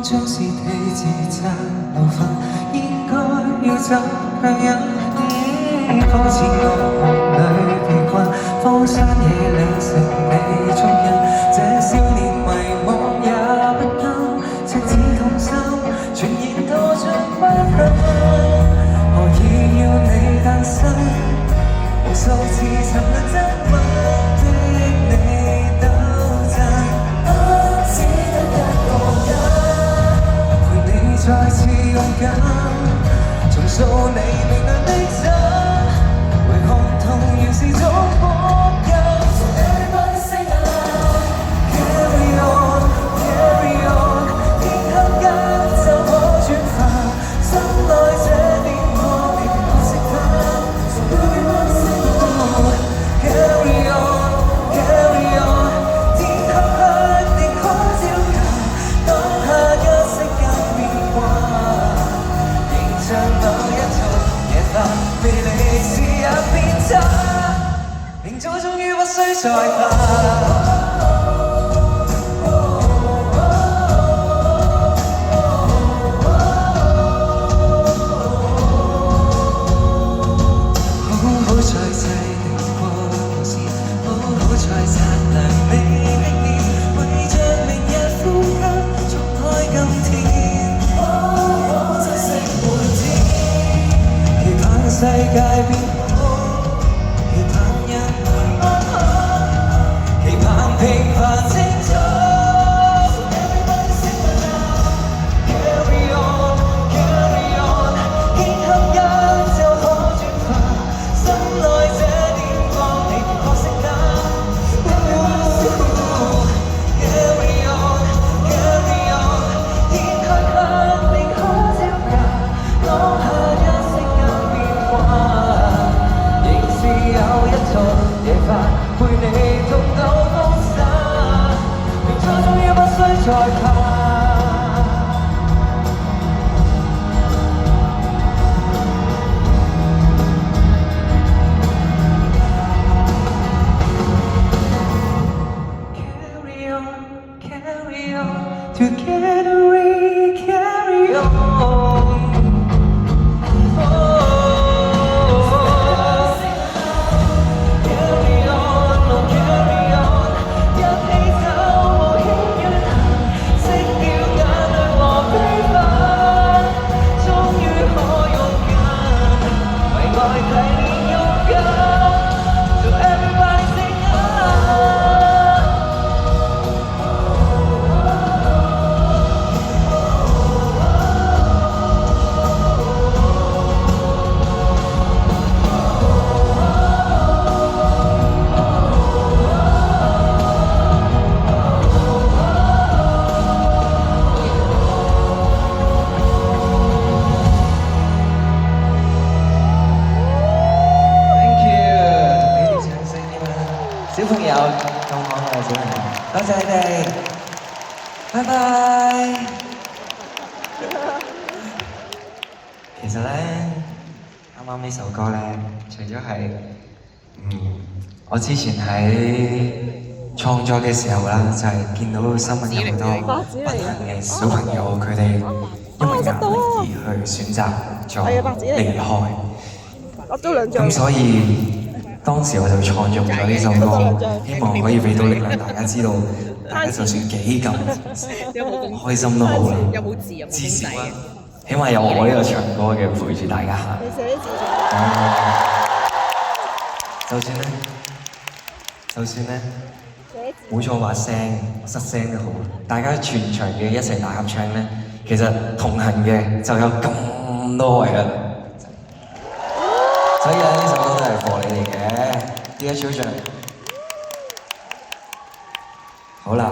將是地自責流分，應該要怎強忍？方知我夢裏被困，荒山野嶺成你蹤印。這少年迷惘也不甘，赤子痛心，全然墮進不幸。何以要你誕生？無數次沉淪質問的你鬥陣，只得一個人。再次勇敢，重塑你明亮的真，為看痛原是種福音。So everybody sing along, carry on, carry on， 天黑間就可轉化，心內這電波別可惜它。So everybody sing along, carry on, carry on， 天黑黑定可照亮，當下一息間。像某一套夜飯，被你試也變差，明早終於不需再怕。好在制定過故事，好在擦亮你的臉，為着明日呼吸，重開今天。世界變好，期盼人會安好，期盼平凡清楚。So everybody sing along, carry on, carry on， 天黑間就可轉化，心內這點光你別可惜它。Carry on, carry on， 天黑黑定可照亮，當下一息間。有一套夜飯陪你痛到風沙，明早終於不需再怕。Carry on, carry on, together we carry on。小朋友咁可愛嘅小朋友，多謝你哋，拜拜。其實咧，啱啱呢首歌咧，除咗係我之前喺創作嘅時候啦，就係見到新聞有好多不幸嘅小朋友，佢哋因為壓力而去選擇咗離開。咁所以當時我就創作咗呢首歌，希望可以俾到力量大家知道，大家就算幾咁開心都好啦，至少啦，起碼有我呢個唱歌嘅陪住大家行。你寫字就算咧，冇錯把聲失聲都好，大家全場嘅一齊大合唱咧，其實同行嘅就有咁多位啦。所以咧，呢首歌都係for你哋嘅，Dear Children。好啦。